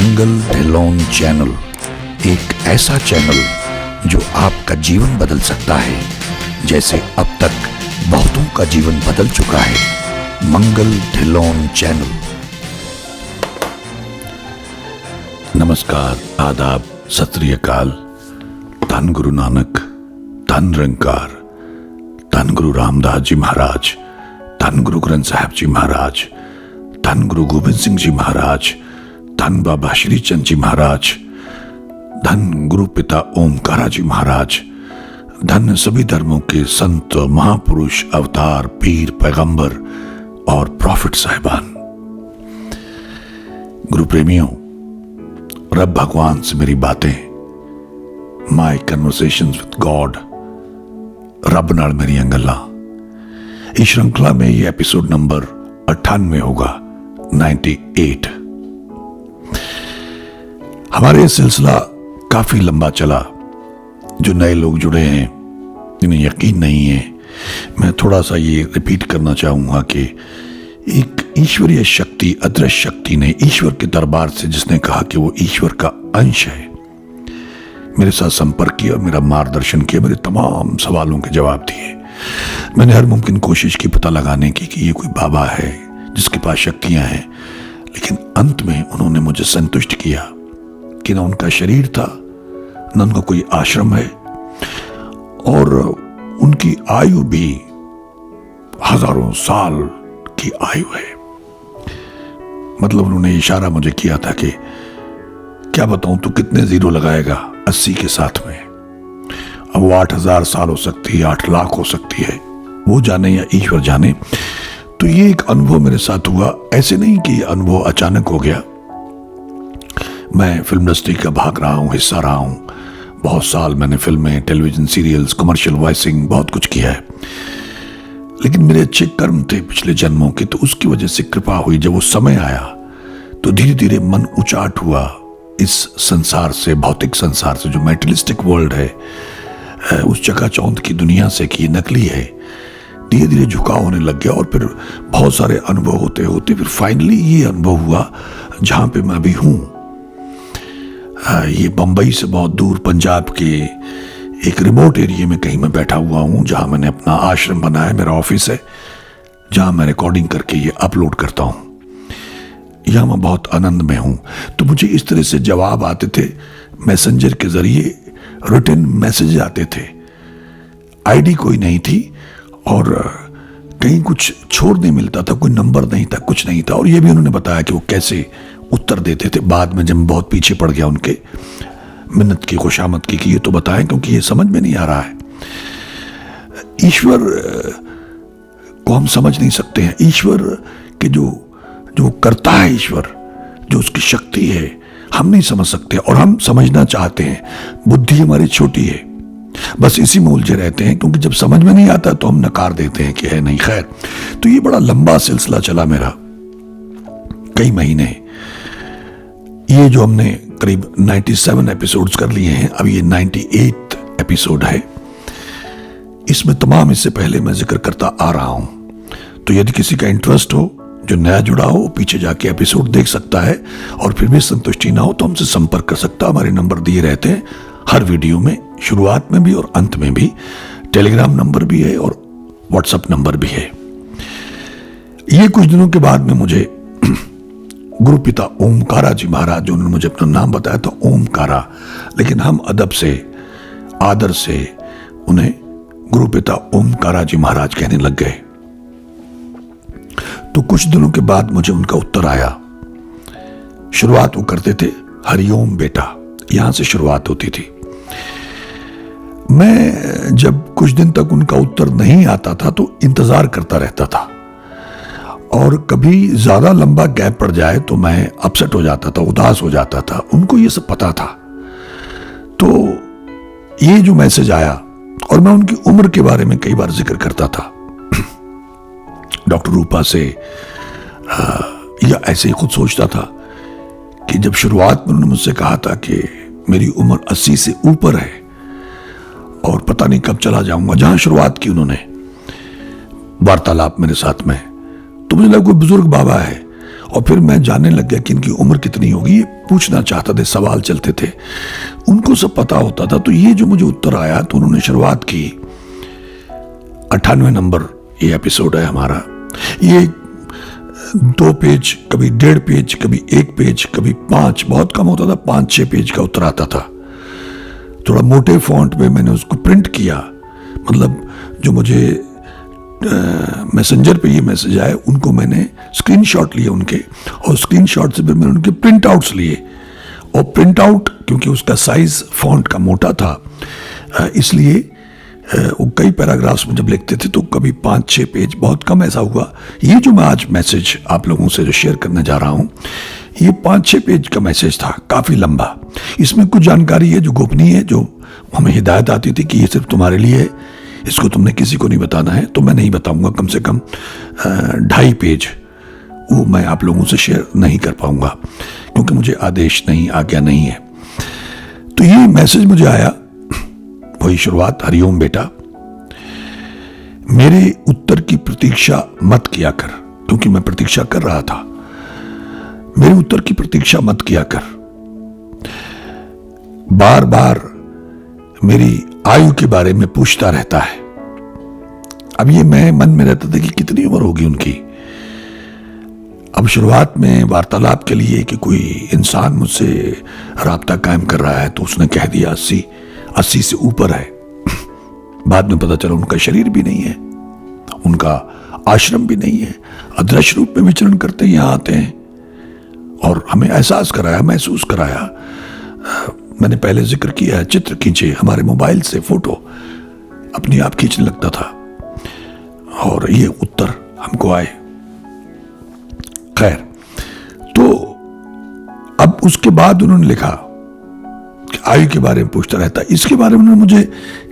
मंगल Dhillon channel एक ऐसा channel जो आपका जीवन बदल सकता है, जैसे अब तक बहुतों का जीवन बदल चुका है। मंगल ढिल्लोन चैनल। नमस्कार, आदाब, सत श्री अकाल। धन गुरु नानक, धन निरंकार, धन गुरु रामदास जी महाराज, धन गुरु ग्रंथ साहब जी महाराज, धन गुरु गोविंद सिंह जी महाराज, धन बाबा श्री चंद जी महाराज, धन गुरु पिता ओमकारा जी महाराज, धन सभी धर्मों के संत, महापुरुष, अवतार, पीर, पैगंबर और प्रॉफिट साहिबान। गुरु प्रेमियों, रब भगवान से मेरी बातें, माई कन्वर्सेशंस विद गॉड, रब नाल मेरी गल्लां, इस श्रृंखला में ये एपिसोड नंबर 98 होगा, 98। हमारे ये सिलसिला काफी लंबा चला। जो नए लोग जुड़े हैं, जिन्हें यकीन नहीं है, मैं थोड़ा सा ये रिपीट करना चाहूंगा कि एक ईश्वरीय शक्ति, अदृश्य शक्ति ने ईश्वर के दरबार से, जिसने कहा कि वो ईश्वर का अंश है, मेरे साथ संपर्क किया, मेरा मार्गदर्शन किया, मेरे तमाम सवालों के जवाब दिए। मैंने हर मुमकिन कोशिश की पता लगाने की कि ये कोई बाबा है जिसके पास शक्तियां हैं, लेकिन अंत में उन्होंने मुझे संतुष्ट किया कि ना उनका शरीर था, न उनका कोई आश्रम है, और उनकी आयु भी हजारों साल की आयु है। मतलब उन्होंने इशारा मुझे किया था कि क्या बताऊं, तू कितने जीरो लगाएगा 80 के साथ में। अब वो 8000 साल हो सकती है, 8 लाख हो सकती है, वो जाने या ईश्वर जाने। तो ये एक अनुभव मेरे साथ हुआ। ऐसे नहीं कि ये अनुभव अचानक हो गया। मैं फिल्म इंडस्ट्री का भाग रहा हूं, हिस्सा रहा हूं। बहुत साल मैंने फिल्में, टेलीविजन सीरियल्स, कमर्शियल वॉइसिंग, बहुत कुछ किया है। लेकिन मेरे अच्छे कर्म थे पिछले जन्मों के, तो उसकी वजह से कृपा हुई। जब वो समय आया तो धीरे धीरे मन उचाट हुआ इस संसार से, भौतिक संसार से, जो मेटलिस्टिक वर्ल्ड है, उस चकाचौंध की दुनिया से कि ये नकली है। धीरे धीरे झुकाव होने लग गया, और फिर बहुत सारे अनुभव होते होते फिर फाइनली ये अनुभव हुआ जहां पे मैं अभी हूं। ये बंबई से बहुत दूर, पंजाब के एक रिमोट एरिया में कहीं मैं बैठा हुआ हूं, जहां मैंने अपना आश्रम बनाया, मेरा ऑफिस है, जहां मैं रिकॉर्डिंग करके ये अपलोड करता हूं। यहां मैं बहुत आनंद में हूं। तो मुझे इस तरह से जवाब आते थे, मैसेंजर के जरिए रिटन मैसेज आते थे। आईडी कोई नहीं थी, और कहीं कुछ छोड़ नहीं मिलता था, कोई नंबर नहीं था, कुछ नहीं था। और ये भी उन्होंने बताया कि वो कैसे उत्तर देते थे। बाद में जब बहुत पीछे पड़ गया उनके मिन्नत की, खुशामद की कि ये तो बताएं, क्योंकि ये समझ में नहीं आ रहा है। ईश्वर को हम समझ नहीं सकते हैं। ईश्वर के जो करता है, ईश्वर जो उसकी शक्ति है, हम नहीं समझ सकते, और हम समझना चाहते हैं। बुद्धि हमारी छोटी है, बस इसी में उलझे रहते हैं, क्योंकि जब समझ में नहीं आता तो हम नकार देते हैं कि है नहीं। खैर, तो ये बड़ा लंबा सिलसिला चला मेरा, कई महीने। ये जो हमने करीब 97 एपिसोड्स कर लिए हैं, अब ये 98 एपिसोड है। इसमें तमाम, इससे पहले मैं जिक्र करता आ रहा हूं। तो यदि किसी का इंटरेस्ट हो, जो नया जुड़ा हो, पीछे जाके एपिसोड देख सकता है, और फिर भी संतुष्टि ना हो तो हमसे संपर्क कर सकता। हमारे नंबर दिए रहते हैं हर वीडियो में, शुरुआत में भी और अंत में भी। टेलीग्राम नंबर भी है और व्हाट्सएप नंबर भी है। ये कुछ दिनों के बाद में मुझे गुरु पिता ओमकारा जी महाराज, जो उन्होंने मुझे अपना नाम बताया था ओमकारा, लेकिन हम अदब से, आदर से उन्हें गुरु पिता ओमकारा जी महाराज कहने लग गए। तो कुछ दिनों के बाद मुझे उनका उत्तर आया। शुरुआत वो करते थे, हरिओम बेटा, यहां से शुरुआत होती थी। मैं जब कुछ दिन तक उनका उत्तर नहीं आता था तो इंतजार करता रहता था, और कभी ज्यादा लंबा गैप पड़ जाए तो मैं अपसेट हो जाता था, उदास हो जाता था। उनको ये सब पता था। तो ये जो मैसेज आया, और मैं उनकी उम्र के बारे में कई बार जिक्र करता था, डॉक्टर रूपा से, या ऐसे ही खुद सोचता था कि जब शुरुआत में उन्होंने मुझसे कहा था कि मेरी उम्र 80 से ऊपर है और पता नहीं कब चला जाऊंगा, जहां शुरुआत की उन्होंने वार्तालाप मेरे साथ में, तो मुझे लगा कोई बुजुर्ग बाबा है, और फिर मैं जानने लग गया कि इनकी उम्र कितनी होगी, ये पूछना चाहता थे, सवाल चलते थे, उनको सब पता होता था। तो ये जो मुझे उत्तर आया, तो उन्होंने शुरुआत की, 98 नंबर ये एपिसोड है हमारा। ये 2 पेज, कभी 1.5 पेज, कभी 1 पेज, कभी 5, बहुत कम होता था, 5-6 पेज का उत्तर आता था। थोड़ा मोटे फॉन्ट में मैंने उसको प्रिंट किया, मतलब जो मुझे मैसेंजर पे ये मैसेज आए उनको मैंने स्क्रीनशॉट लिए उनके, और स्क्रीनशॉट से फिर मैंने उनके प्रिंट आउट्स लिए। और प्रिंट आउट क्योंकि उसका साइज फॉन्ट का मोटा था, इसलिए वो कई पैराग्राफ्स में जब लिखते थे तो कभी 5-6 पेज, बहुत कम ऐसा हुआ। ये जो मैं आज मैसेज आप लोगों से जो शेयर करने जा रहा हूँ, ये 5-6 पेज का मैसेज था, काफ़ी लंबा। इसमें कुछ जानकारी है जो गोपनीय है, जो हमें हिदायत आती थी कि ये सिर्फ तुम्हारे लिए है, इसको तुमने किसी को नहीं बताना है। तो मैं नहीं बताऊंगा, कम से कम 2.5 पेज वो मैं आप लोगों से शेयर नहीं कर पाऊंगा, क्योंकि मुझे आदेश नहीं, आज्ञा नहीं है। तो ये मैसेज मुझे आया, वही शुरुआत, हरिओम बेटा, मेरे उत्तर की प्रतीक्षा मत किया कर, क्योंकि मैं प्रतीक्षा कर रहा था। मेरे उत्तर की प्रतीक्षा मत किया कर, बार बार मेरी आयु के बारे में पूछता रहता है। अब ये मैं मन में रहता था कि कितनी उम्र होगी उनकी। अब शुरुआत में वार्तालाप के लिए कि कोई इंसान मुझसे राब्ता कायम कर रहा है, तो उसने कह दिया 80 से ऊपर है। बाद में पता चला उनका शरीर भी नहीं है, उनका आश्रम भी नहीं है, अदृश्य रूप में विचरण करते यहां आते हैं। और हमें एहसास कराया, महसूस कराया, मैंने पहले जिक्र किया है, चित्र खींचे, हमारे मोबाइल से फोटो अपने आप खींचने लगता था, और ये उत्तर हमको आए। खैर, तो अब उसके बाद उन्होंने लिखा कि आयु के बारे में पूछता रहता। इसके बारे में उन्होंने मुझे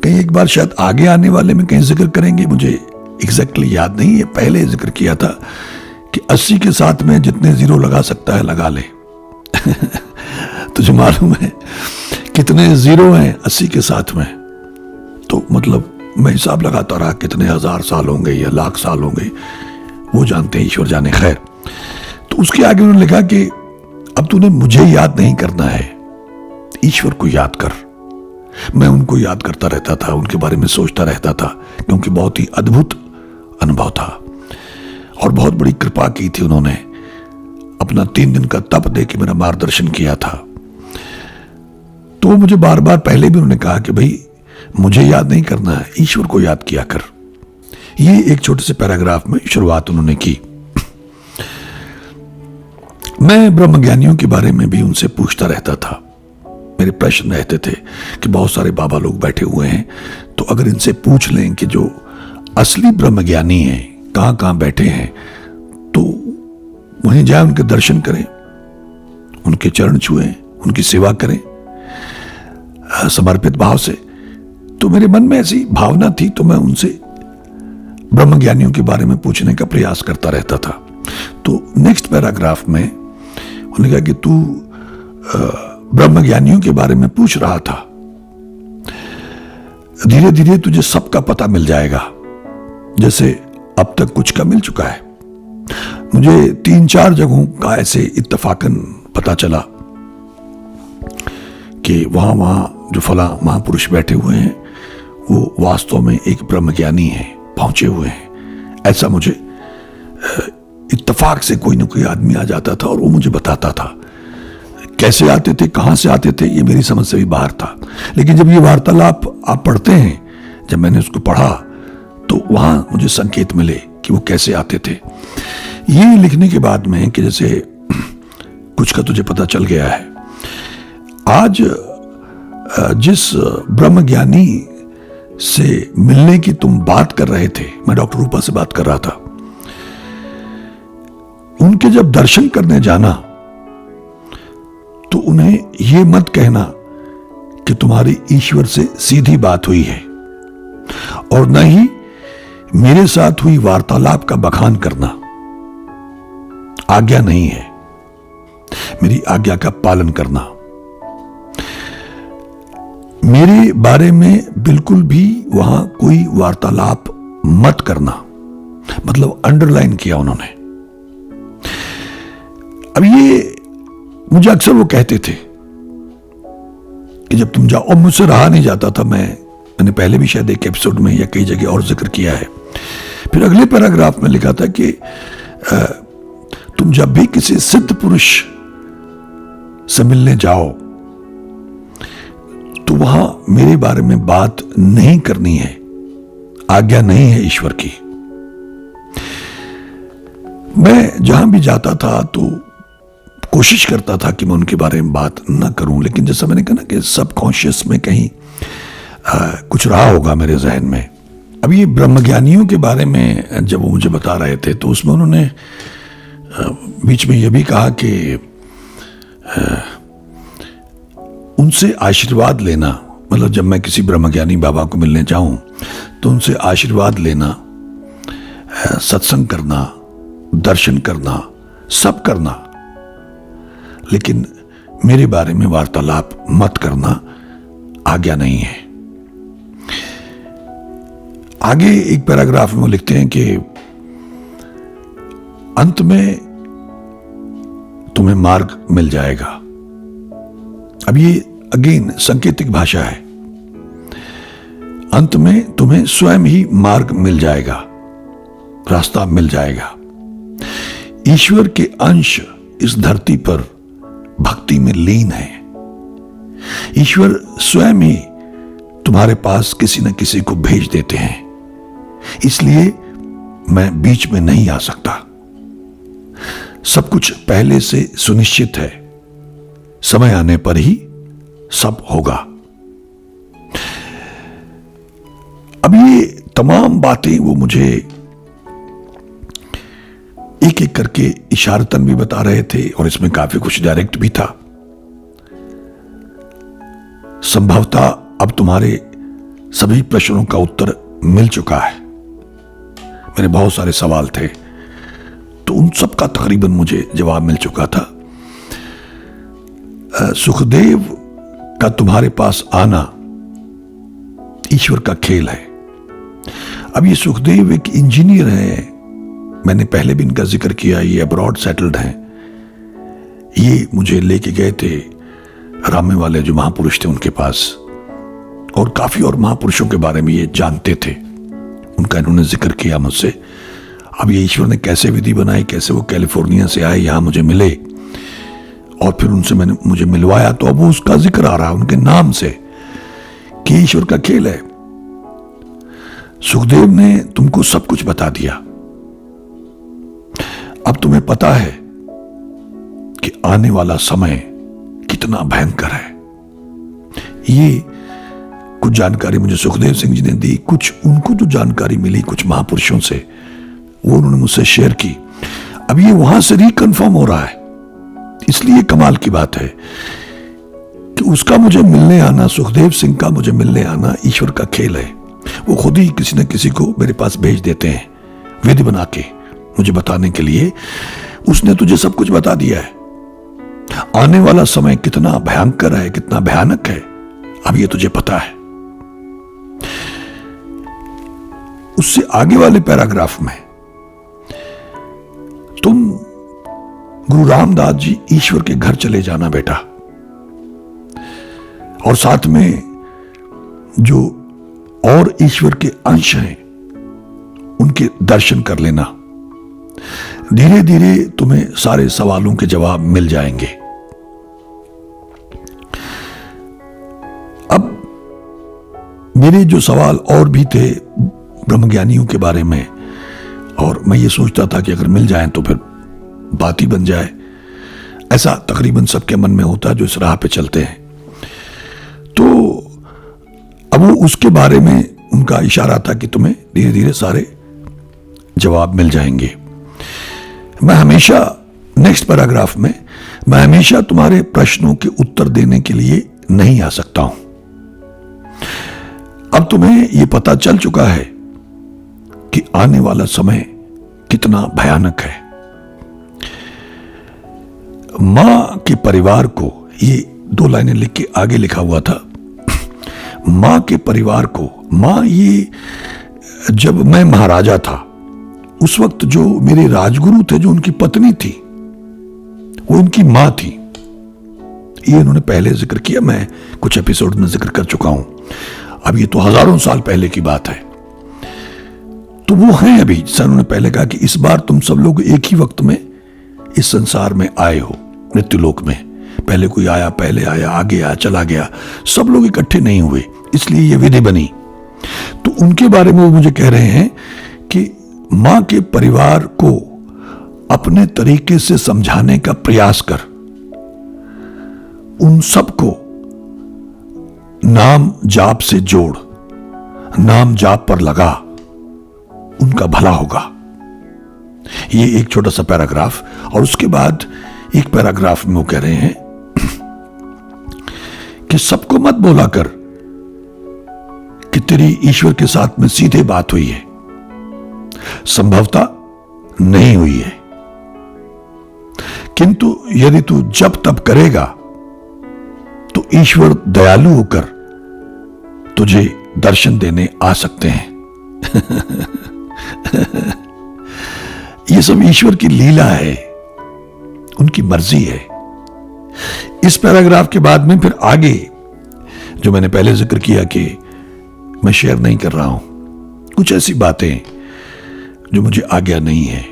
कहीं एक बार, शायद आगे आने वाले में कहीं जिक्र करेंगे, मुझे एग्जैक्टली याद नहीं है, पहले जिक्र किया था कि 80 के साथ में जितने जीरो लगा सकता है लगा ले। तुझे मालूम है कितने जीरो हैं 80 के साथ में? तो मतलब मैं हिसाब लगाता रहा कितने 1000 साल होंगे या लाख साल होंगे, वो जानते हैं, ईश्वर जाने। खैर, तो उसके आगे उन्होंने लिखा कि अब तूने मुझे याद नहीं करना है, ईश्वर को याद कर। मैं उनको याद करता रहता था, उनके बारे में सोचता रहता था, क्योंकि बहुत ही अद्भुत अनुभव था और बहुत बड़ी कृपा की थी उन्होंने। अपना 3 दिन का तप दे के मेरा मार्गदर्शन किया था। तो मुझे बार बार पहले भी उन्होंने कहा कि भाई मुझे याद नहीं करना है, ईश्वर को याद किया कर। ये एक छोटे से पैराग्राफ में शुरुआत उन्होंने की। मैं ब्रह्मज्ञानियों के बारे में भी उनसे पूछता रहता था। मेरे प्रश्न रहते थे कि बहुत सारे बाबा लोग बैठे हुए हैं, तो अगर इनसे पूछ लें कि जो असली ब्रह्मज्ञानी हैं कहां कहां बैठे हैं, तो वहीं जाए, उनके दर्शन करें, उनके चरण छुएं, उनकी सेवा करें समर्पित भाव से। तो मेरे मन में ऐसी भावना थी, तो मैं उनसे ब्रह्मज्ञानियों के बारे में पूछने का प्रयास करता रहता था। तो नेक्स्ट पैराग्राफ में उन्होंने कहा कि तू ब्रह्मज्ञानियों के बारे में पूछ रहा था, धीरे धीरे तुझे सबका पता मिल जाएगा, जैसे अब तक कुछ का मिल चुका है। मुझे 3-4 जगहों का ऐसे इत्तफाकन पता चला कि वहां जो फला महापुरुष बैठे हुए हैं वो वास्तव में एक ब्रह्मज्ञानी है, पहुंचे हुए हैं। ऐसा मुझे इत्तफाक से कोई ना कोई आदमी आ जाता था और वो मुझे बताता था। कैसे आते थे, कहां से आते थे, ये मेरी समझ से भी बाहर था। लेकिन जब ये वार्तालाप आप पढ़ते हैं, जब मैंने उसको पढ़ा, तो वहां मुझे संकेत मिले कि वो कैसे आते थे। ये लिखने के बाद में कि जैसे कुछ का तुझे पता चल गया है। आज जिस ब्रह्मज्ञानी से मिलने की तुम बात कर रहे थे, मैं डॉक्टर रूपा से बात कर रहा था, उनके जब दर्शन करने जाना तो उन्हें यह मत कहना कि तुम्हारी ईश्वर से सीधी बात हुई है, और न ही मेरे साथ हुई वार्तालाप का बखान करना। आज्ञा नहीं है, मेरी आज्ञा का पालन करना। मेरे बारे में बिल्कुल भी वहां कोई वार्तालाप मत करना, मतलब अंडरलाइन किया उन्होंने। अब ये मुझे अक्सर वो कहते थे कि जब तुम जाओ, और मुझसे रहा नहीं जाता था। मैंने पहले भी शायद एक एपिसोड में या कई जगह और जिक्र किया है। फिर अगले पैराग्राफ में लिखा था कि तुम जब भी किसी सिद्ध पुरुष से मिलने जाओ तो वहां मेरे बारे में बात नहीं करनी है, आज्ञा नहीं है ईश्वर की। मैं जहां भी जाता था तो कोशिश करता था कि मैं उनके बारे में बात ना करूं, लेकिन जैसा मैंने कहा ना कि सबकॉन्शियस में कहीं कुछ रहा होगा मेरे जहन में। अब ये ब्रह्मज्ञानियों के बारे में जब वो मुझे बता रहे थे तो उसमें उन्होंने बीच में यह भी कहा कि उनसे आशीर्वाद लेना, मतलब जब मैं किसी ब्रह्मज्ञानी बाबा को मिलने जाऊं तो उनसे आशीर्वाद लेना, सत्संग करना, दर्शन करना, सब करना, लेकिन मेरे बारे में वार्तालाप मत करना, आज्ञा नहीं है। आगे एक पैराग्राफ में वो लिखते हैं कि अंत में तुम्हें मार्ग मिल जाएगा। अब ये अगेन सांकेतिक भाषा है। अंत में तुम्हें स्वयं ही मार्ग मिल जाएगा, रास्ता मिल जाएगा। ईश्वर के अंश इस धरती पर भक्ति में लीन है। ईश्वर स्वयं ही तुम्हारे पास किसी न किसी को भेज देते हैं, इसलिए मैं बीच में नहीं आ सकता। सब कुछ पहले से सुनिश्चित है, समय आने पर ही सब होगा। अब ये तमाम बातें वो मुझे एक एक करके इशारतन भी बता रहे थे और इसमें काफी कुछ डायरेक्ट भी था। संभवतः अब तुम्हारे सभी प्रश्नों का उत्तर मिल चुका है। मेरे बहुत सारे सवाल थे तो उन सब का तकरीबन मुझे जवाब मिल चुका था। सुखदेव का तुम्हारे पास आना ईश्वर का खेल है। अब ये सुखदेव एक इंजीनियर है, मैंने पहले भी इनका जिक्र किया, ये अब्रॉड सेटल्ड हैं। ये मुझे लेके गए थे रामे वाले जो महापुरुष थे उनके पास, और काफी और महापुरुषों के बारे में ये जानते थे, उनका इन्होंने जिक्र किया मुझसे। अब ये ईश्वर ने कैसे विधि बनाई, कैसे वो कैलिफोर्निया से आए, यहां मुझे मिले और फिर उनसे मुझे मिलवाया, तो अब वो उसका जिक्र आ रहा है उनके नाम से कि ईश्वर का खेल है। सुखदेव ने तुमको सब कुछ बता दिया। अब तुम्हें पता है कि आने वाला समय कितना भयंकर है। ये कुछ जानकारी मुझे सुखदेव सिंह जी ने दी, कुछ उनको जो जानकारी मिली कुछ महापुरुषों से वो उन्होंने मुझसे शेयर की। अब ये वहां से रिकन्फर्म हो रहा है, इसलिए कमाल की बात है कि उसका मुझे मिलने आना, सुखदेव सिंह का मुझे मिलने आना ईश्वर का खेल है। वो खुद ही किसी न किसी को मेरे पास भेज देते हैं विधि बना के मुझे बताने के लिए। उसने तुझे सब कुछ बता दिया है। आने वाला समय कितना भयंकर है, कितना भयानक है, अब ये तुझे पता है। उससे आगे वाले पैराग्राफ में तुम गुरु रामदास जी ईश्वर के घर चले जाना बेटा, और साथ में जो और ईश्वर के अंश हैं उनके दर्शन कर लेना। धीरे धीरे तुम्हें सारे सवालों के जवाब मिल जाएंगे। अब मेरे जो सवाल और भी थे ब्रह्मज्ञानियों के बारे में, और मैं ये सोचता था कि अगर मिल जाएं तो फिर बात ही बन जाए। ऐसा तकरीबन सबके मन में होता है जो इस राह पे चलते हैं। तो अब वो उसके बारे में उनका इशारा था कि तुम्हें धीरे धीरे सारे जवाब मिल जाएंगे। मैं हमेशा नेक्स्ट पैराग्राफ में मैं हमेशा तुम्हारे प्रश्नों के उत्तर देने के लिए नहीं आ सकता हूं। अब तुम्हें यह पता चल चुका है कि आने वाला समय कितना भयानक है। मां के परिवार को, ये 2 लाइनें लिख के आगे लिखा हुआ था, मां के परिवार को, मां ये जब मैं महाराजा था उस वक्त जो मेरे राजगुरु थे, जो उनकी पत्नी थी, वो इनकी मां थी। ये इन्होंने पहले जिक्र किया, मैं कुछ एपिसोड में जिक्र कर चुका हूं। अब ये तो हजारों साल पहले की बात है। तो वो हैं अभी, जैसा उन्होंने पहले कहा कि इस बार तुम सब लोग एक ही वक्त में इस संसार में आए हो, मृत्युलोक में। पहले कोई आया, पहले आया, आगे आया, चला गया, सब लोग इकट्ठे नहीं हुए, इसलिए ये विधि बनी। तो उनके बारे में वो मुझे कह रहे हैं कि मां के परिवार को अपने तरीके से समझाने का प्रयास कर, उन सबको नाम जाप से जोड़, नाम जाप पर लगा, उनका भला होगा। ये एक छोटा सा पैराग्राफ। और उसके बाद एक पैराग्राफ में वो कह रहे हैं कि सबको मत बोला कर कि तेरी ईश्वर के साथ में सीधे बात हुई है, संभवतः नहीं हुई है, किंतु यदि तू जब तब करेगा तो ईश्वर दयालु होकर तुझे दर्शन देने आ सकते हैं। ये सब ईश्वर की लीला है, उनकी मर्जी है। इस पैराग्राफ के बाद में फिर आगे जो मैंने पहले जिक्र किया कि मैं शेयर नहीं कर रहा हूं, कुछ ऐसी बातें जो मुझे आज्ञा नहीं है,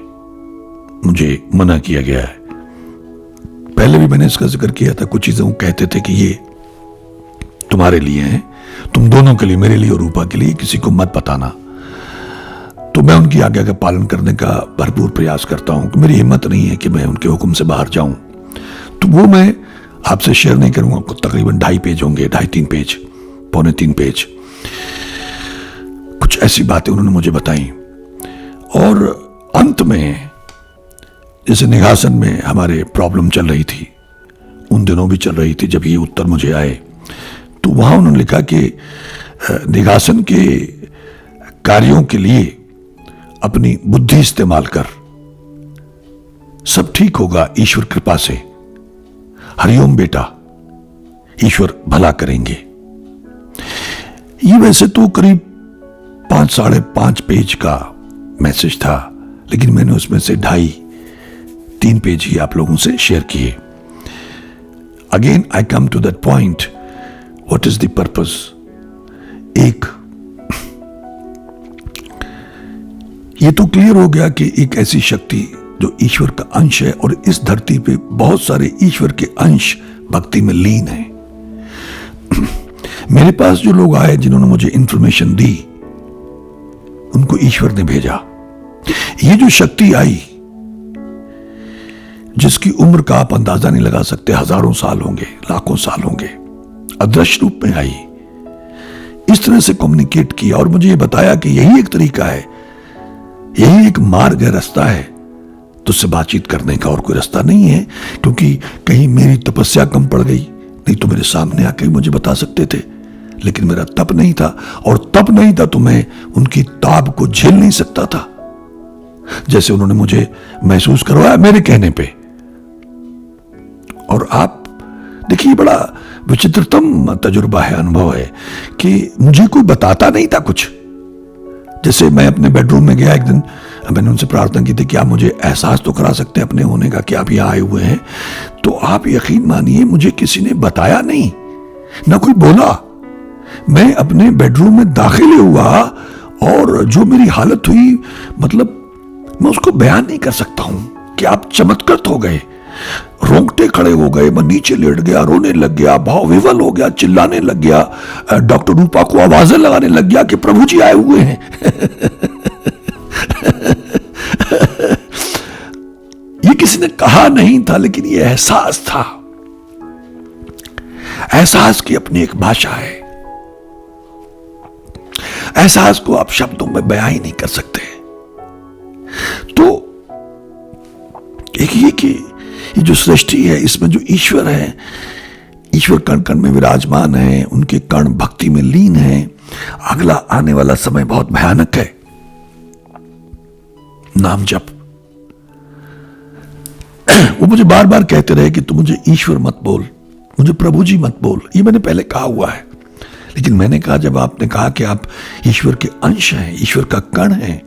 मुझे मना किया गया है। पहले भी मैंने इसका जिक्र किया था। कुछ चीजें वो कहते थे कि ये तुम्हारे लिए हैं, तुम दोनों के लिए, मेरे लिए और रूपा के लिए, किसी को मत बताना। तो मैं उनकी आज्ञा का पालन करने का भरपूर प्रयास करता हूं कि मेरी हिम्मत नहीं है कि मैं उनके हुक्म से बाहर जाऊं। तो वो मैं आपसे शेयर नहीं करूंगा। तकरीबन 2.5 पेज होंगे, 2.5-3 पेज, 2.25-3 पेज। कुछ ऐसी बातें उन्होंने मुझे बताई। और अंत में जैसे निघासन में हमारे प्रॉब्लम चल रही थी, उन दिनों भी चल रही थी जब ये उत्तर मुझे आए, तो वहां उन्होंने लिखा कि निघासन के कार्यों के लिए अपनी बुद्धि इस्तेमाल कर, सब ठीक होगा ईश्वर कृपा से। हरिओम बेटा, ईश्वर भला करेंगे। ये वैसे तो करीब 5-5.5 पेज का मैसेज था, लेकिन मैंने उसमें से 2.5-3 पेज ही आप लोगों से शेयर किए। Again I come to that point, what is the purpose. एक ये तो क्लियर हो गया कि एक ऐसी शक्ति जो ईश्वर का अंश है, और इस धरती पे बहुत सारे ईश्वर के अंश भक्ति में लीन हैं। मेरे पास जो लोग आए जिन्होंने मुझे इंफॉर्मेशन दी, उनको ईश्वर ने भेजा। ये जो शक्ति आई, जिसकी उम्र का आप अंदाजा नहीं लगा सकते, हजारों साल होंगे, लाखों साल होंगे, अदृश्य रूप में आई, इस तरह से कम्युनिकेट किया और मुझे ये बताया कि यही एक तरीका है, यही एक मार्ग है, रास्ता है तुझसे बातचीत करने का, और कोई रास्ता नहीं है। क्योंकि कहीं मेरी तपस्या कम पड़ गई, नहीं तो मेरे सामने आके मुझे बता सकते थे, लेकिन मेरा तप नहीं था, और तप नहीं था तो मैं उनकी ताब को झेल नहीं सकता था, जैसे उन्होंने मुझे महसूस करवाया मेरे कहने पे। और आप देखिए, बड़ा विचित्रतम तजुर्बा है, अनुभव है कि मुझे कोई बताता नहीं था कुछ। जैसे मैं अपने बेडरूम में गया एक दिन, मैंने उनसे प्रार्थना की थी कि आप मुझे एहसास तो करा सकते हैं अपने होने का कि आप यहाँ आए हुए हैं। तो आप यकीन मानिए, मुझे किसी ने बताया नहीं, ना कोई बोला। मैं अपने बेडरूम में दाखिल हुआ और जो मेरी हालत हुई, मतलब मैं उसको बयान नहीं कर सकता हूं कि आप चमत्कृत हो गए, रोंगटे खड़े हो गए, मैं नीचे लेट गया, रोने लग गया, भाव विवल हो गया, चिल्लाने लग गया, डॉक्टर रूपा को आवाजें लगाने लग गया कि प्रभु जी आए हुए हैं। ये किसी ने कहा नहीं था, लेकिन ये एहसास था। एहसास की अपनी एक भाषा है, एहसास को आप शब्दों में बयान ही नहीं कर सकते। तो एक ये कि ये जो सृष्टि है, इसमें जो ईश्वर है, ईश्वर कण कण में विराजमान है, उनके कण भक्ति में लीन है। अगला आने वाला समय बहुत भयानक है। नाम जप, वो मुझे बार बार कहते रहे कि तू मुझे ईश्वर मत बोल, मुझे प्रभु जी मत बोल। ये मैंने पहले कहा हुआ है, लेकिन मैंने कहा जब आपने कहा कि आप ईश्वर के अंश हैं, ईश्वर का कण हैं,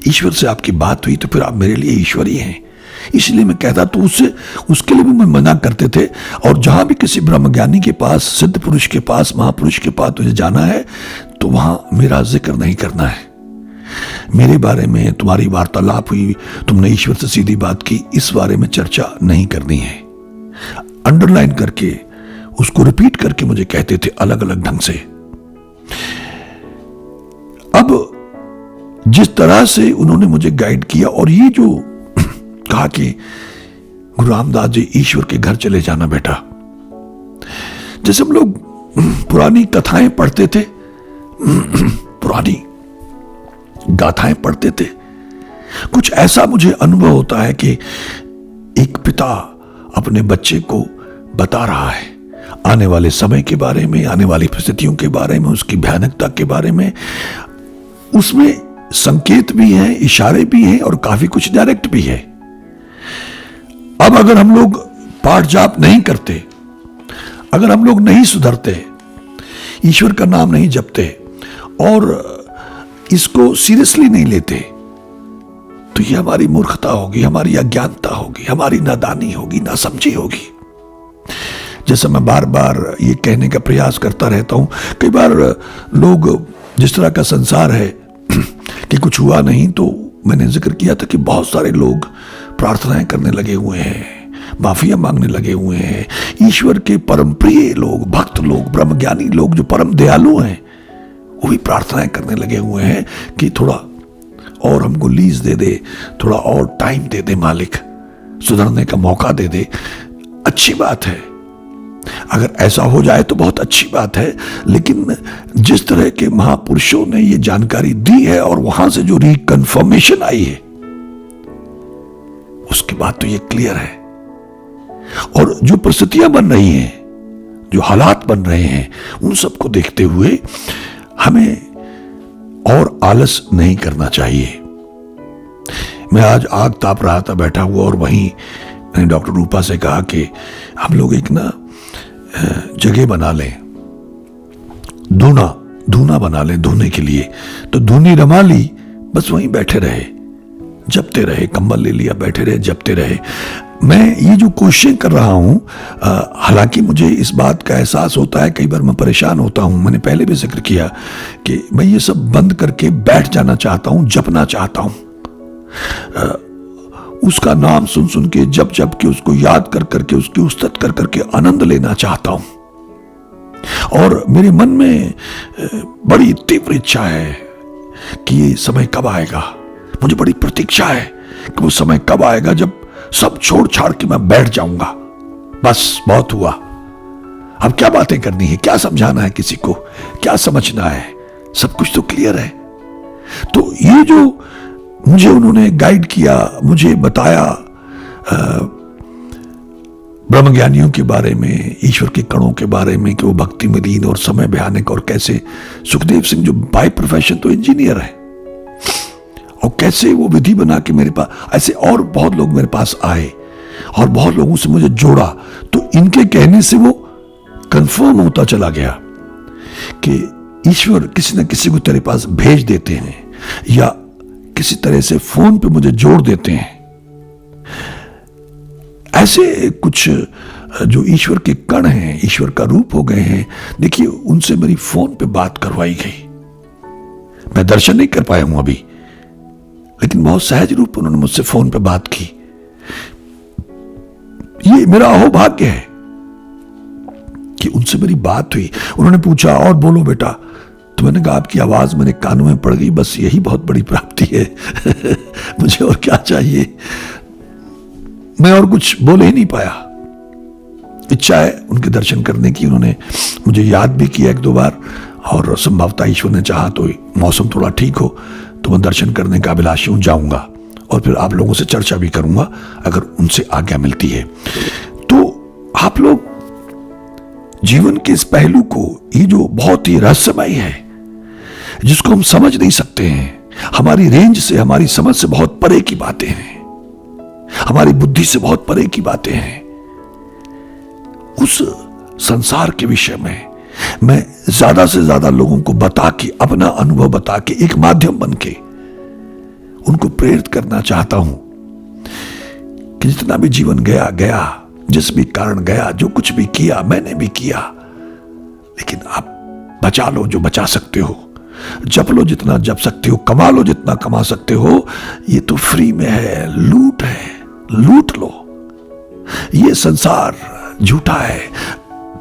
ईश्वर से आपकी बात हुई, तो फिर आप मेरे लिए ईश्वर ही हैं। इसलिए मैं कहता तो उसके लिए भी मैं मना करते थे। और जहां भी किसी ब्रह्मज्ञानी के पास, सिद्ध पुरुष के पास, महापुरुष के पास तुझे जाना है तो वहां मेरा जिक्र नहीं करना है। मेरे बारे में तुम्हारी वार्तालाप हुई, तुमने ईश्वर से सीधी बात की, इस बारे में चर्चा नहीं करनी है। अंडरलाइन करके उसको रिपीट करके मुझे कहते थे अलग अलग ढंग से। अब जिस तरह से उन्होंने मुझे गाइड किया, और ये जो कहा कि गुरु रामदास जी ईश्वर के घर चले जाना बेटा, जैसे हम लोग पुरानी कथाएं पढ़ते थे, पुरानी गाथाएं पढ़ते थे, कुछ ऐसा मुझे अनुभव होता है कि एक पिता अपने बच्चे को बता रहा है आने वाले समय के बारे में, आने वाली परिस्थितियों के बारे में, उसकी भयानकता के बारे में। उसमें संकेत भी हैं, इशारे भी हैं और काफी कुछ डायरेक्ट भी है। अब अगर हम लोग पाठ जाप नहीं करते, अगर हम लोग नहीं सुधरते, ईश्वर का नाम नहीं जपते और इसको सीरियसली नहीं लेते, तो ये हमारी मूर्खता होगी, हमारी अज्ञानता होगी, हमारी नादानी होगी, नासमझी होगी। जैसा मैं बार बार ये कहने का प्रयास करता रहता हूं, कई बार लोग, जिस तरह का संसार है कि कुछ हुआ नहीं, तो मैंने जिक्र किया था कि बहुत सारे लोग प्रार्थनाएं करने लगे हुए हैं, माफिया मांगने लगे हुए हैं। ईश्वर के परम प्रिय लोग, भक्त लोग, ब्रह्मज्ञानी लोग जो परम दयालु हैं, वो भी प्रार्थनाएं करने लगे हुए हैं कि थोड़ा और हमको लीज दे दे, थोड़ा और टाइम दे दे मालिक, सुधरने का मौका दे दे। अच्छी बात है, अगर ऐसा हो जाए तो बहुत अच्छी बात है, लेकिन जिस तरह के महापुरुषों ने ये जानकारी दी है और वहां से जो रिकन्फर्मेशन आई है, उसके बाद तो ये क्लियर है। और जो परिस्थितियां बन रही हैं, जो हालात बन रहे हैं, उन सबको देखते हुए हमें और आलस नहीं करना चाहिए। मैं आज आग ताप रहा था बैठा हुआ, और वहीं मैंने डॉक्टर रूपा से कहा कि हम लोग एक ना जगह बना लें, धूना बना लें धोने के लिए। तो धूनी रमा ली, बस वहीं बैठे रहे, जपते रहे, कंबल ले लिया, बैठे रहे, जपते रहे। मैं ये जो कोशिशें कर रहा हूं, हालांकि मुझे इस बात का एहसास होता है, कई बार मैं परेशान होता हूं, मैंने पहले भी जिक्र किया कि मैं ये सब बंद करके बैठ जाना चाहता हूं, जपना चाहता हूं, उसका नाम सुन सुन के, जप जप के, उसको याद कर करके, उसकी उस्तत कर करके आनंद लेना चाहता हूं। और मेरे मन में बड़ी तीव्र इच्छा है कि ये समय कब आएगा, मुझे बड़ी प्रतीक्षा है कि वो समय कब आएगा जब सब छोड़ छाड़ के मैं बैठ जाऊंगा। बस बहुत हुआ, अब क्या बातें करनी है, क्या समझाना है किसी को, क्या समझना है, सब कुछ तो क्लियर है। तो ये जो मुझे उन्होंने गाइड किया, मुझे बताया ब्रह्मज्ञानियों के बारे में, ईश्वर के कणों के बारे में, कि वो भक्ति में लीन और समय भयानक, और कैसे सुखदेव सिंह जो बाय प्रोफेशन तो इंजीनियर है, और कैसे वो विधि बना के मेरे पास, ऐसे और बहुत लोग मेरे पास आए और बहुत लोगों से मुझे जोड़ा। तो इनके कहने से वो कंफर्म होता चला गया कि ईश्वर किसी न किसी को तेरे पास भेज देते हैं, या किसी तरह से फोन पे मुझे जोड़ देते हैं। ऐसे कुछ जो ईश्वर के कण हैं, ईश्वर का रूप हो गए हैं, देखिए उनसे मेरी फोन पे बात करवाई गई। मैं दर्शन नहीं कर पाया हूं अभी, लेकिन बहुत सहज रूप उन्होंने मुझसे फोन पे बात की। ये मेरा अहोभाग्य है कि उनसे मेरी बात हुई। उन्होंने पूछा और बोलो बेटा, तो मैंने कहा आपकी आवाज मेरे कानों में पड़ गई, बस यही बहुत बड़ी प्राप्ति है मुझे और क्या चाहिए। मैं और कुछ बोल ही नहीं पाया। इच्छा है उनके दर्शन करने की। उन्होंने मुझे याद भी किया एक दो बार, और संभवतः ईश्वर ने चाहा तो मौसम थोड़ा ठीक हो तो मैं दर्शन करने का अभिलाषी हूं, जाऊंगा और फिर आप लोगों से चर्चा भी करूंगा अगर उनसे आज्ञा मिलती है। तो आप लोग जीवन के इस पहलू को, ये जो बहुत ही रहस्यमय है, जिसको हम समझ नहीं सकते हैं, हमारी रेंज से, हमारी समझ से बहुत परे की बातें हैं, हमारी बुद्धि से बहुत परे की बातें हैं, उस संसार के विषय में मैं ज्यादा से ज्यादा लोगों को बता के, अपना अनुभव बता के, एक माध्यम बन के उनको प्रेरित करना चाहता हूं कि जितना भी जीवन गया गया, जिस भी कारण गया, जो कुछ भी किया मैंने भी किया, लेकिन आप बचा लो जो बचा सकते हो, जप लो जितना जप सकते हो, कमा लो जितना कमा सकते हो। ये तो फ्री में है, लूट लो। ये संसार झूठा है।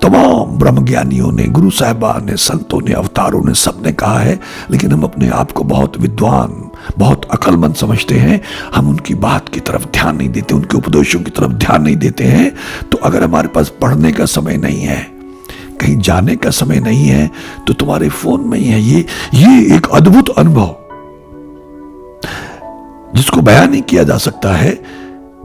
तमाम ब्रह्मज्ञानियों ने, गुरु साहिबान ने, संतों ने, अवतारों ने, सबने कहा है, लेकिन हम अपने आप को बहुत विद्वान, बहुत अक्लमंद समझते हैं। हम उनकी बात की तरफ ध्यान नहीं देते, उनके उपदेशों की तरफ ध्यान नहीं देते हैं। तो अगर हमारे पास पढ़ने का समय नहीं है, कहीं जाने का समय नहीं है, तो तुम्हारे फोन में ही है। ये एक अद्भुत अनुभव जिसको बयान नहीं किया जा सकता है।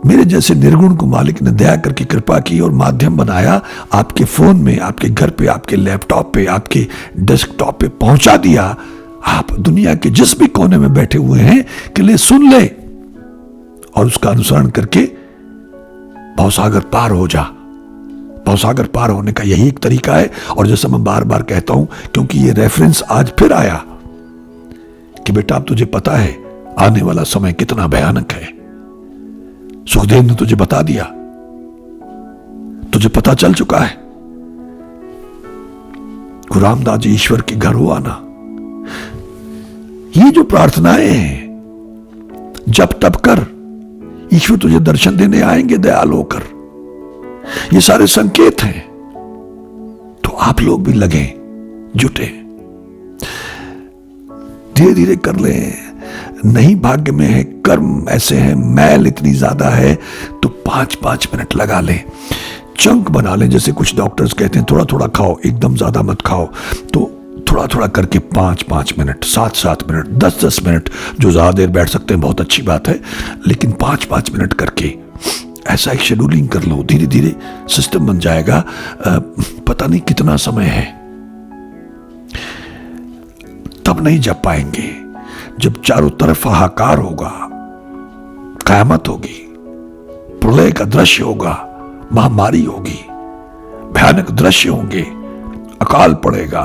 मेरे जैसे निर्गुण को मालिक ने दया करके कृपा की और माध्यम बनाया, आपके फोन में, आपके घर पे, आपके लैपटॉप पे, आपके डेस्कटॉप पे पहुंचा दिया। आप दुनिया के जिस भी कोने में बैठे हुए हैं कि ले सुन ले और उसका अनुसरण करके भवसागर पार हो जा। भवसागर पार होने का यही एक तरीका है। और जैसा मैं बार बार कहता हूं, क्योंकि ये रेफरेंस आज फिर आया कि बेटा अब तुझे पता है आने वाला समय कितना भयानक है। सुखदेव ने तुझे बता दिया, तुझे पता चल चुका है। गुरु रामदास जी ईश्वर के घर हो आना, ये जो प्रार्थनाएं हैं, जब तब कर, ईश्वर तुझे दर्शन देने आएंगे दयाल होकर। ये सारे संकेत हैं। तो आप लोग भी लगे, जुटे, धीरे धीरे कर लें। नहीं भाग्य में है, कर्म ऐसे हैं, मैल इतनी ज्यादा है, तो 5-5 मिनट लगा लें, चंक बना लें। जैसे कुछ डॉक्टर्स कहते हैं थोड़ा थोड़ा खाओ, एकदम ज्यादा मत खाओ। तो थोड़ा थोड़ा करके 5-5 मिनट, 7-7 मिनट, 10-10 मिनट, जो ज्यादा देर बैठ सकते हैं बहुत अच्छी बात है, लेकिन 5-5 मिनट करके ऐसा एक शेड्यूलिंग कर लो। धीरे धीरे सिस्टम बन जाएगा। पता नहीं कितना समय है, तब नहीं जप पाएंगे जब चारों तरफ हाहाकार होगा, कयामत होगी, प्रलय का दृश्य होगा, महामारी होगी, भयानक दृश्य होंगे, अकाल पड़ेगा,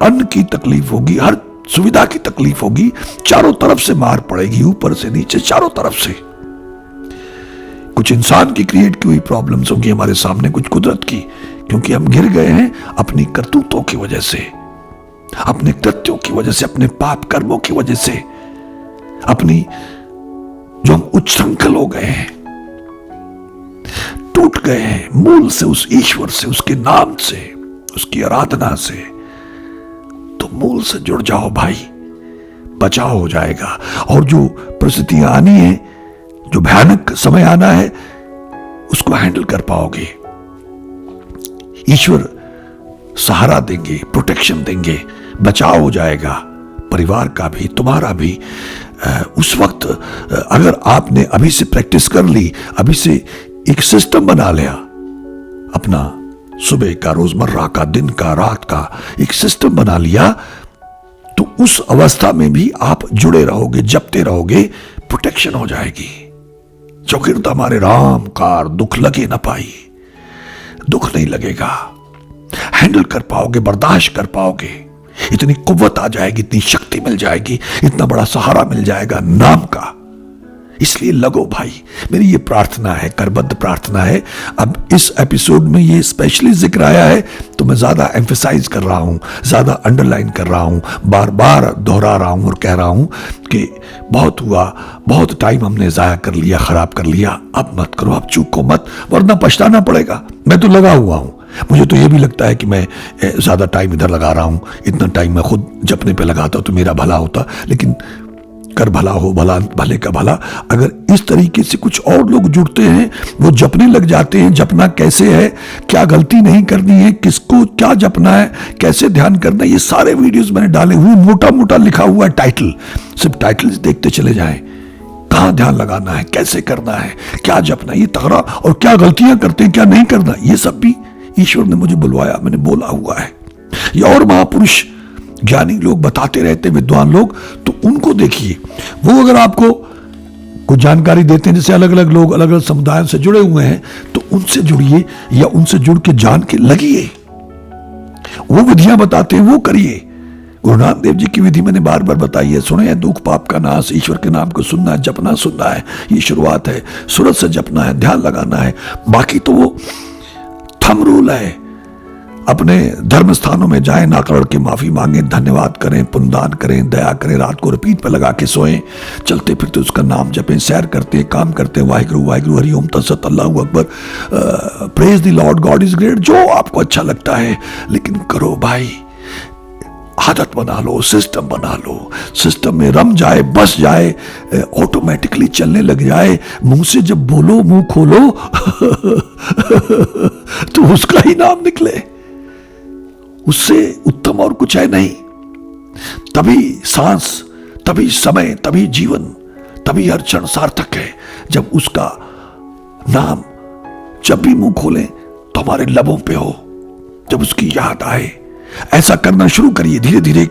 अन्न की तकलीफ होगी, हर सुविधा की तकलीफ होगी, चारों तरफ से मार पड़ेगी, ऊपर से नीचे, चारों तरफ से। कुछ इंसान की क्रिएट की हुई प्रॉब्लम्स होंगी हमारे सामने, कुछ कुदरत की, क्योंकि हम गिर गए हैं अपनी करतूतों की वजह से, अपने कृत्यों की वजह से, अपने पाप कर्मों की वजह से, अपनी जो हम उच्छृंखल हो गए हैं, टूट गए हैं मूल से, उस ईश्वर से, उसके नाम से, उसकी आराधना से। तो मूल से जुड़ जाओ भाई, बचाव हो जाएगा। और जो परिस्थितियां आनी है, जो भयानक समय आना है, उसको हैंडल कर पाओगे। ईश्वर सहारा देंगे, प्रोटेक्शन देंगे, बचाव हो जाएगा, परिवार का भी, तुम्हारा भी। उस वक्त अगर आपने अभी से प्रैक्टिस कर ली, अभी से एक सिस्टम बना लिया अपना, सुबह का, रोजमर्रा का, दिन का, रात का एक सिस्टम बना लिया, तो उस अवस्था में भी आप जुड़े रहोगे, जपते रहोगे, प्रोटेक्शन हो जाएगी। चौकिरता हमारे राम कार दुख लगे ना पाई, दुख नहीं लगेगा, हैंडल कर पाओगे, बर्दाश्त कर पाओगे। इतनी कुव्वत आ जाएगी, इतनी शक्ति मिल जाएगी, इतना बड़ा सहारा मिल जाएगा नाम का। इसलिए लगो भाई, मेरी ये प्रार्थना है, करबद्ध प्रार्थना है। अब इस एपिसोड में ये स्पेशली जिक्र आया है, तो मैं ज्यादा एम्फेसाइज कर रहा हूं, ज्यादा अंडरलाइन कर रहा हूं, बार बार दोहरा रहा हूं और कह रहा हूं कि बहुत हुआ, बहुत टाइम हमने जाया कर लिया, खराब कर लिया, अब मत करो, अब चूको मत, वरना पछताना पड़ेगा। मैं तो लगा हुआ हूं, मुझे तो ये भी लगता है कि मैं ज्यादा टाइम इधर लगा रहा हूं, इतना टाइम मैं खुद जपने पे लगाता तो मेरा भला होता। लेकिन कर भला हो, भला भले का भला। अगर इस तरीके से कुछ और लोग जुड़ते हैं, वो जपने लग जाते हैं, जपना कैसे है, क्या गलती नहीं करनी है, किसको क्या जपना है, कैसे ध्यान करना है, ये सारे वीडियोस मैंने डाले हुए, मोटा मोटा लिखा हुआ है टाइटल। सिर्फ टाइटल्स देखते चले जाएं, कहां ध्यान लगाना है, कैसे करना है, क्या जपना है, ये तगड़ा, और क्या गलतियां करते हैं, क्या नहीं करना, ये सब भी ईश्वर ने मुझे बुलवाया, मैंने बोला हुआ है। ये और महापुरुष ज्ञानी लोग बताते रहते, विद्वान लोग, तो उनको देखिए, वो अगर आपको कुछ जानकारी देते हैं, जैसे अलग अलग लोग अलग अलग समुदायों से जुड़े हुए हैं, तो उनसे जुड़िए या उनसे जुड़ के जान के लगिए। वो विधियां बताते हैं वो करिए, गुरु नानक देव जी की विधि मैंने बार बार बताई है। सुने हैं, दुख पाप का नाश, ईश्वर के नाम को सुनना है, जपना सुनना है, ये शुरुआत है। सूरत से जपना है, ध्यान लगाना है, बाकी तो वो थंब रूल है। अपने धर्म स्थानों में जाएं, नाकड़ के माफी मांगे, धन्यवाद करें, पुण्यदान करें, दया करें, रात को रिपीट पे लगा के सोएं, चलते फिरते उसका नाम जपें, सैर करते काम करते, वाहिगुरु वाहिगुरु, हरि ओम तत्सत, Allahu Akbar, praise the Lord, God is great, जो आपको अच्छा लगता है। लेकिन करो भाई, आदत बना लो, सिस्टम बना लो, सिस्टम में रम जाए, बस जाए, ऑटोमेटिकली चलने लग जाए। मुंह से जब बोलो, मुंह खोलो तो उसका ही नाम निकले, उससे उत्तम और कुछ है नहीं। तभी सांस, तभी समय, तभी जीवन, तभी हर क्षण सार्थक है जब उसका नाम जब भी मुंह खोलें तो हमारे लबों पे हो, जब उसकी याद आए। ऐसा करना शुरू करिए धीरे धीरे,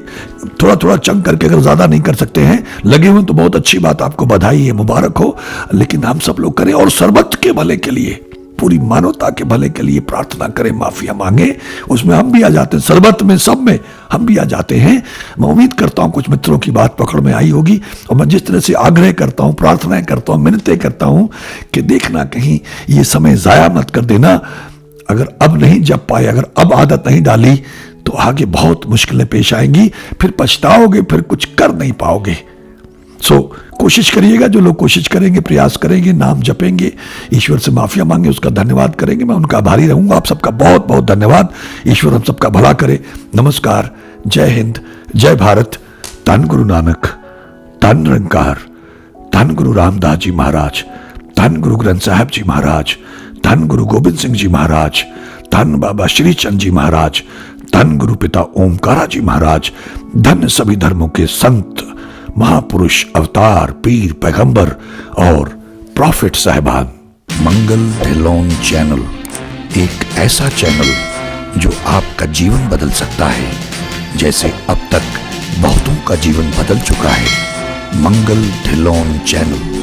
थोड़ा थोड़ा चंग करके। अगर ज्यादा नहीं कर सकते हैं, लगे हुए तो बहुत अच्छी बात, आपको बधाई है, मुबारक हो। लेकिन हम सब लोग करें और सर्वत्र के भले के लिए, पूरी मानवता के भले के लिए प्रार्थना करें, माफिया मांगे। उसमें हम भी आ जाते हैं, सर्वत्र में, सब में हम भी आ जाते हैं। मैं उम्मीद करता हूं कुछ मित्रों की बात पकड़ में आई होगी। और मैं जिस तरह से आग्रह करता हूं, प्रार्थनाएं करता हूं, मिन्नतें करता हूं कि देखना कहीं ये समय जाया मत कर देना। अगर अब नहीं जप पाए, अगर अब आदत नहीं डाली, तो आगे बहुत मुश्किलें पेश आएंगी, फिर पछताओगे, फिर कुछ कर नहीं पाओगे। कोशिश करिएगा, जो लोग कोशिश करेंगे, प्रयास करेंगे, नाम जपेंगे, ईश्वर से माफिया मांगे, उसका धन्यवाद करेंगे, मैं उनका आभारी रहूंगा। आप सबका बहुत बहुत धन्यवाद। ईश्वर हम सबका भला करे। नमस्कार, जय हिंद, जय भारत। धन गुरु नानक, धन निरंकार, धन गुरु रामदास जी महाराज, धन गुरु ग्रंथ साहब जी महाराज, धन गुरु गोविंद सिंह जी महाराज, धन बाबा श्री चंद जी महाराज, धन गुरु पिता ओमकारा जी महाराज, धन सभी धर्मों के संत, महापुरुष, अवतार, पीर, पैगंबर और प्रॉफिट साहिबान। मंगल ढिल्लोन चैनल एक ऐसा चैनल जो आपका जीवन बदल सकता है, जैसे अब तक बहुतों का जीवन बदल चुका है। मंगल ढिल्लोन चैनल।